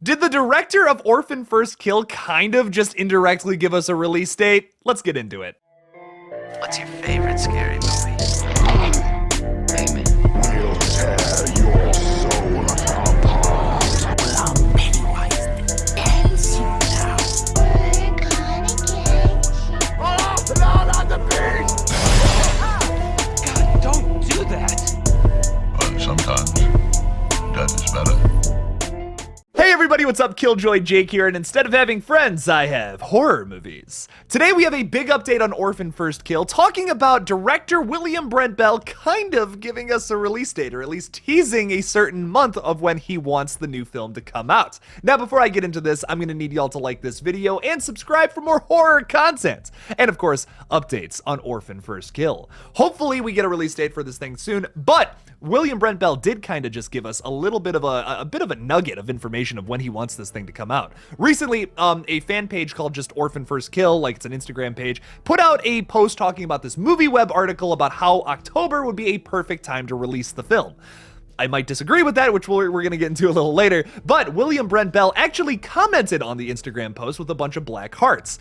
Did the director of Orphan First Kill kind of just indirectly give us a release date? Let's get into it. What's your favorite scary movie? Amen. We'll tear your soul apart. Well, I'm Pennywise the Dancing now. Oh, Lord on the beast! God, don't do that. But sometimes, death is better. Hey everybody, what's up? KillJoy Jake here, and instead of having friends, I have horror movies. Today we have a big update on Orphan First Kill, talking about director William Brent Bell kind of giving us a release date, or at least teasing a certain month of when he wants the new film to come out. Now before I get into this, I'm gonna need y'all to like this video and subscribe for more horror content. And of course, updates on Orphan First Kill. Hopefully we get a release date for this thing soon, but William Brent Bell did kind of just give us a little bit of a nugget of information of when he wants this thing to come out. Recently, a fan page called just Orphan First Kill, like it's an Instagram page, put out a post talking about this MovieWeb article about how October would be a perfect time to release the film. I might disagree with that, which we're going to get into a little later, but William Brent Bell actually commented on the Instagram post with a bunch of black hearts.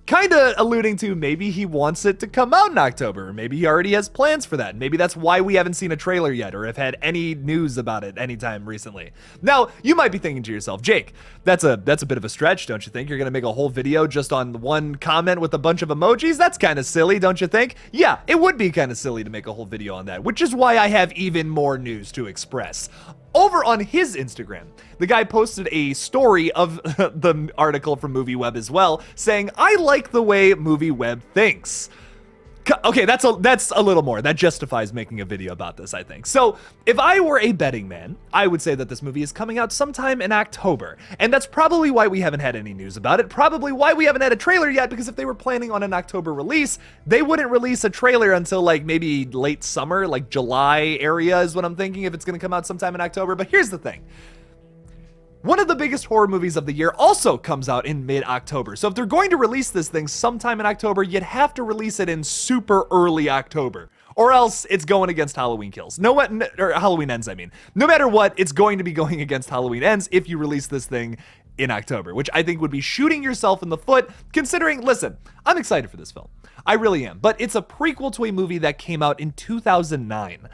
Kinda alluding to maybe he wants it to come out in October, or maybe he already has plans for that. Maybe that's why we haven't seen a trailer yet, or have had any news about it anytime recently. Now, you might be thinking to yourself, Jake, that's a bit of a stretch, don't you think? You're gonna make a whole video just on one comment with a bunch of emojis? That's kinda silly, don't you think? Yeah, it would be kinda silly to make a whole video on that, which is why I have even more news to express. Over on his Instagram, the guy posted a story of the article from MovieWeb as well, saying, "I like the way MovieWeb thinks." Okay, that's a little more. That justifies making a video about this, I think. So, if I were a betting man, I would say that this movie is coming out sometime in October. And that's probably why we haven't had any news about it. Probably why we haven't had a trailer yet, because if they were planning on an October release, they wouldn't release a trailer until like maybe late summer, like July area is what I'm thinking, if it's gonna come out sometime in October. But here's the thing. One of the biggest horror movies of the year also comes out in mid-October. So if they're going to release this thing sometime in October, you'd have to release it in super early October. Or else it's going against Halloween Kills. Or Halloween Ends, I mean. No matter what, it's going to be going against Halloween Ends if you release this thing in October, which I think would be shooting yourself in the foot, considering, listen, I'm excited for this film. I really am. But it's a prequel to a movie that came out in 2009.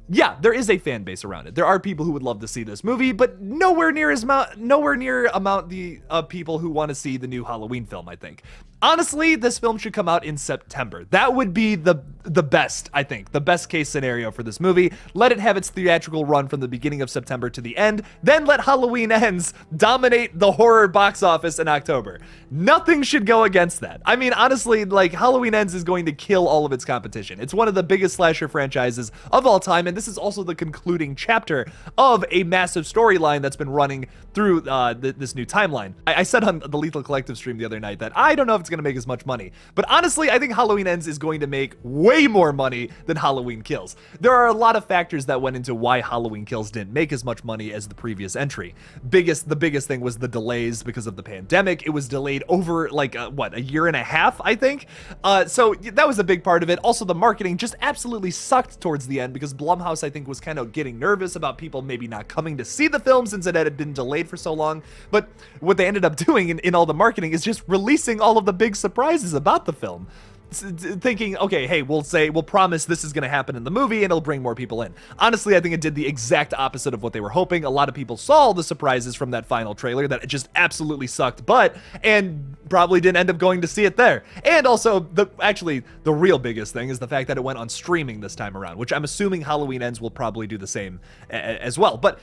Yeah, there is a fan base around it. There are people who would love to see this movie, but nowhere near the people who want to see the new Halloween film, I think. Honestly, this film should come out in September. That would be the best, I think, the best case scenario for this movie. Let it have its theatrical run from the beginning of September to the end, then let Halloween Ends dominate the horror box office in October. Nothing should go against that. I mean, honestly, like, Halloween Ends is going to kill all of its competition. It's one of the biggest slasher franchises of all time, and this is also the concluding chapter of a massive storyline that's been running through this new timeline. I said on the Lethal Collective stream the other night that I don't know if it's going to make as much money, but honestly, I think Halloween Ends is going to make way more money than Halloween Kills. There are a lot of factors that went into why Halloween Kills didn't make as much money as the previous entry. The biggest thing was the delays because of the pandemic. It was delayed over like a year and a half, I think. So that was a big part of it. Also, the marketing just absolutely sucked towards the end because Blumhouse, I think, was kind of getting nervous about people maybe not coming to see the film since it had been delayed for so long. But what they ended up doing in all the marketing is just releasing all of the big surprises about the film, thinking, okay, hey, we'll promise this is going to happen in the movie and it'll bring more people in. Honestly, I think it did the exact opposite of what they were hoping. A lot of people saw the surprises from that final trailer that it just absolutely sucked butt and probably didn't end up going to see it there. And also, the real biggest thing is the fact that it went on streaming this time around, which I'm assuming Halloween Ends will probably do the same as well. But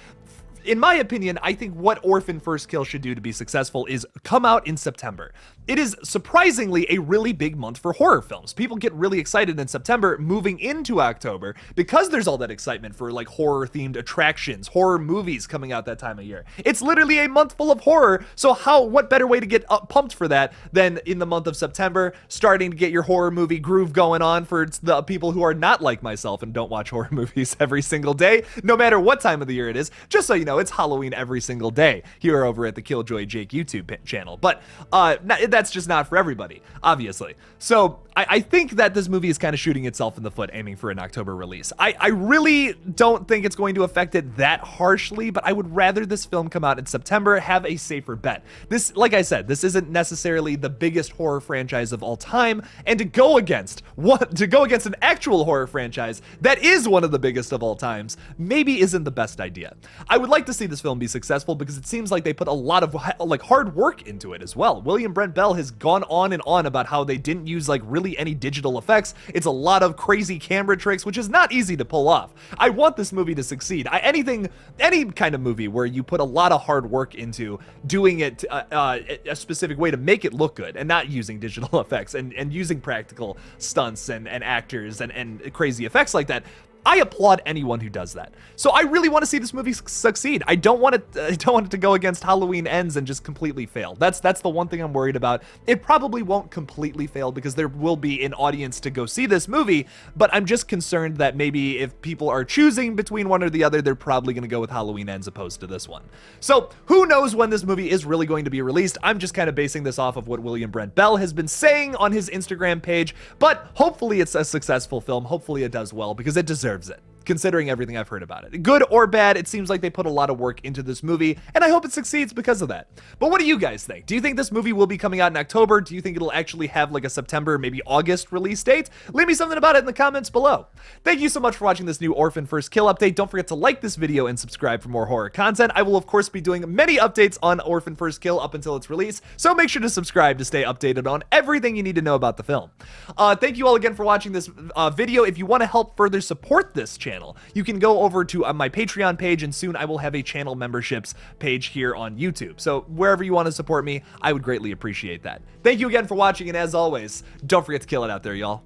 in my opinion, I think what Orphan First Kill should do to be successful is come out in September. It is surprisingly a really big month for horror films. People get really excited in September moving into October because there's all that excitement for like horror themed attractions, horror movies coming out that time of year. It's literally a month full of horror. So what better way to get pumped for that than in the month of September, starting to get your horror movie groove going on for the people who are not like myself and don't watch horror movies every single day, no matter what time of the year it is. Just so you know, it's Halloween every single day here over at the KillJoy Jake YouTube channel. But that's just not for everybody, obviously. So I think that this movie is kind of shooting itself in the foot aiming for an October release. I really don't think it's going to affect it that harshly, but I would rather this film come out in September, have a safer bet. This, like I said, this isn't necessarily the biggest horror franchise of all time, and to go against an actual horror franchise that is one of the biggest of all times maybe isn't the best idea. I would like to see this film be successful because it seems like they put a lot of like hard work into it as well. William Brent Bell has gone on and on about how they didn't use like really any digital effects. It's a lot of crazy camera tricks, which is not easy to pull off. I want this movie to succeed. Any kind of movie where you put a lot of hard work into doing it a specific way to make it look good and not using digital effects and using practical stunts and actors and crazy effects like that. I applaud anyone who does that. So I really want to see this movie succeed. I don't want it to go against Halloween Ends and just completely fail. That's the one thing I'm worried about. It probably won't completely fail because there will be an audience to go see this movie, but I'm just concerned that maybe if people are choosing between one or the other, they're probably going to go with Halloween Ends opposed to this one. So who knows when this movie is really going to be released? I'm just kind of basing this off of what William Brent Bell has been saying on his Instagram page, but hopefully it's a successful film. Hopefully it does well because it deserves it, considering everything I've heard about it. Good or bad, it seems like they put a lot of work into this movie, and I hope it succeeds because of that. But what do you guys think? Do you think this movie will be coming out in October? Do you think it'll actually have like a September, maybe August release date? Leave me something about it in the comments below. Thank you so much for watching this new Orphan First Kill update. Don't forget to like this video and subscribe for more horror content. I will of course be doing many updates on Orphan First Kill up until its release, so make sure to subscribe to stay updated on everything you need to know about the film. Thank you all again for watching this video. If you want to help further support this channel, you can go over to my Patreon page, and soon I will have a channel memberships page here on YouTube. So wherever you want to support me, I would greatly appreciate that. Thank you again for watching, and as always, don't forget to kill it out there, y'all.